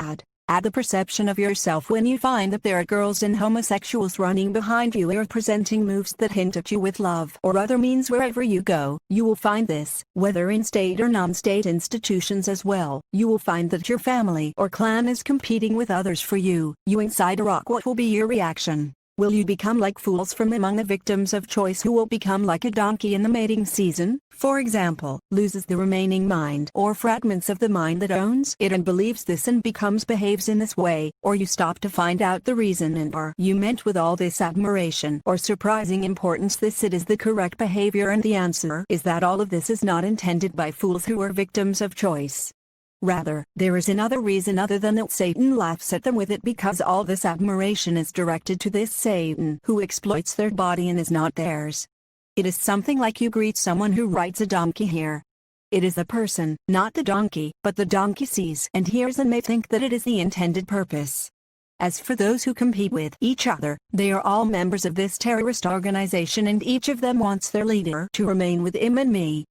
bad. Add the perception of yourself when you find that there are girls and homosexuals running behind you or presenting moves that hint at you with love or other means. Wherever you go, you will find this, whether in state or non-state institutions as well. You will find that your family or clan is competing with others for you. You inside Iraq, what will be your reaction? Will you become like fools from among the victims of choice who will become like a donkey in the mating season, for example, loses the remaining mind or fragments of the mind that owns it and believes this and behaves in this way, or you stop to find out the reason and are you meant with all this admiration or surprising importance this it is the correct behavior, and the answer is that all of this is not intended by fools who are victims of choice. Rather, there is another reason other than that Satan laughs at them with it, because all this admiration is directed to this Satan who exploits their body and is not theirs. It is something like you greet someone who rides a donkey here. It is the person, not the donkey, but the donkey sees and hears and may think that it is the intended purpose. As for those who compete with each other, they are all members of this terrorist organization, and each of them wants their leader to remain with him and me.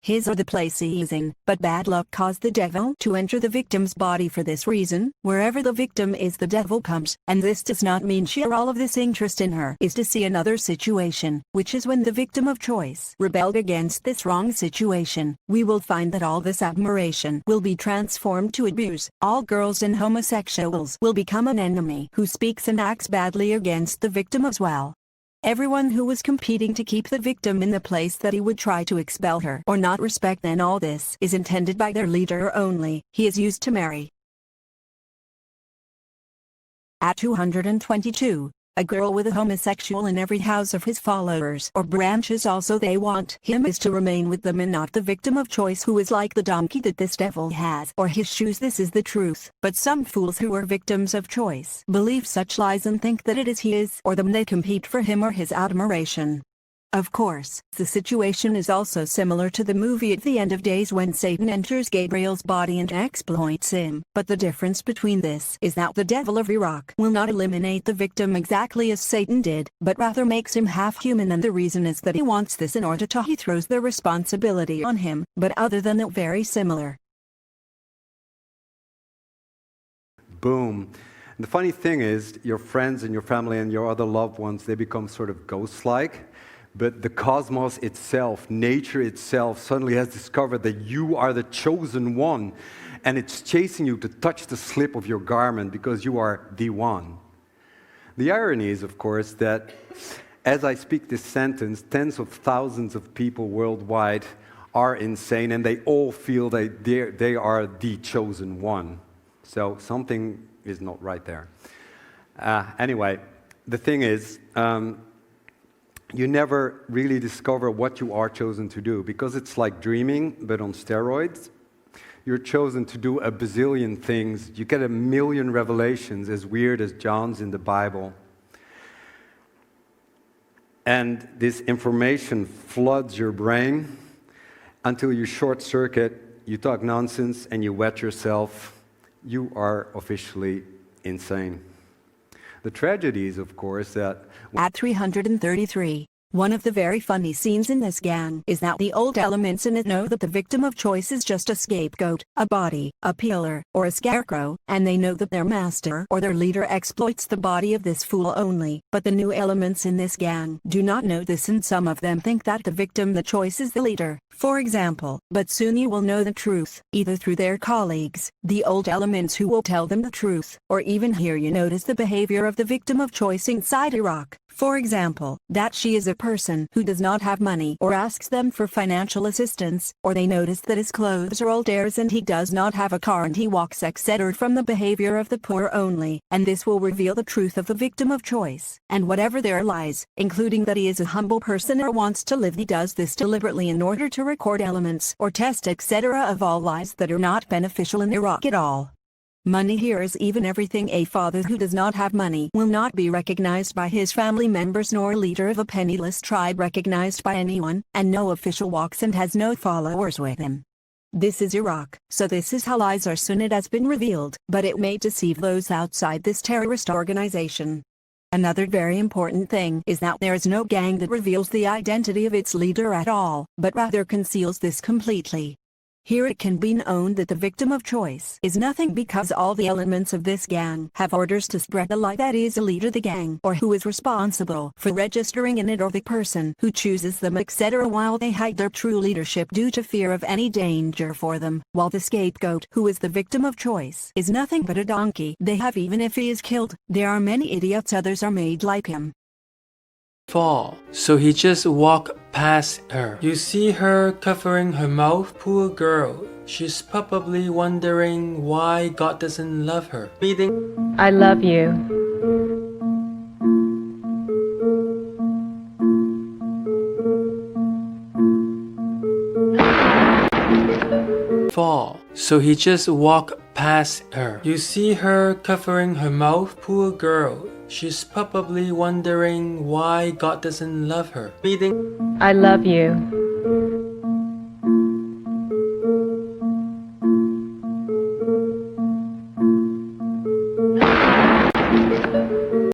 His or the place he is in, but bad luck caused the devil to enter the victim's body. For this reason, wherever the victim is the devil comes, and this does not mean she or all of this interest in her is to see another situation, which is when the victim of choice rebelled against this wrong situation. We will find that all this admiration will be transformed to abuse. All girls and homosexuals will become an enemy who speaks and acts badly against the victim as well. Everyone who was competing to keep the victim in the place that he would try to expel her or not respect, then all this is intended by their leader only. He is used to marry. At 222. A girl with a homosexual in every house of his followers or branches, also they want him is to remain with them and not the victim of choice who is like the donkey that this devil has or his shoes. This is the truth, but some fools who are victims of choice believe such lies and think that it is his or them they compete for him or his admiration. Of course, the situation is also similar to the movie At the End of Days when Satan enters Gabriel's body and exploits him, but the difference between this is that the devil of Iraq will not eliminate the victim exactly as Satan did, but rather makes him half human, and the reason is that he wants this in order to he throws the responsibility on him, but other than that very similar. Boom. And the funny thing is, your friends and your family and your other loved ones, they become sort of ghost-like. But the cosmos itself, nature itself, suddenly has discovered that you are the chosen one. And it's chasing you to touch the slip of your garment because you are the one. The irony is, of course, that as I speak this sentence, tens of thousands of people worldwide are insane, and they all feel that they are the chosen one. So something is not right there. Anyway, the thing is, you never really discover what you are chosen to do, because it's like dreaming, but on steroids. You're chosen to do a bazillion things. You get a million revelations, as weird as John's in the Bible. And this information floods your brain until you short circuit, you talk nonsense, and you wet yourself. You are officially insane. The tragedy is, of course, that at 333, one of the very funny scenes in this gang is that the old elements in it know that the victim of choice is just a scapegoat, a body, a peeler, or a scarecrow, and they know that their master or their leader exploits the body of this fool only. But the new elements in this gang do not know this, and some of them think that the victim the choice is the leader, for example. But soon you will know the truth, either through their colleagues, the old elements who will tell them the truth, or even here you notice the behavior of the victim of choice inside Iraq. For example, that she is a person who does not have money or asks them for financial assistance, or they notice that his clothes are old airs and he does not have a car and he walks etc. from the behavior of the poor only, and this will reveal the truth of the victim of choice, and whatever their lies, including that he is a humble person or wants to live. He does this deliberately in order to record elements or test etc. of all lies that are not beneficial in Iraq at all. Money here is even everything. A father who does not have money will not be recognized by his family members, nor leader of a penniless tribe recognized by anyone, and no official walks and has no followers with him. This is Iraq, so this is how lies are soon it has been revealed, but it may deceive those outside this terrorist organization. Another very important thing is that there is no gang that reveals the identity of its leader at all, but rather conceals this completely. Here it can be known that the victim of choice is nothing because all the elements of this gang have orders to spread the lie that is the leader of the gang or who is responsible for registering in it or the person who chooses them etc. while they hide their true leadership due to fear of any danger for them, while the scapegoat who is the victim of choice is nothing but a donkey they have even if he is killed. There are many idiots, others are made like him. Fall. So he just walked past her. You see her covering her mouth, poor girl. She's probably wondering why God doesn't love her. Meeting. I love you. Fall. So he just walked past her. You see her covering her mouth, poor girl. She's probably wondering why God doesn't love her. Meeting. I love you.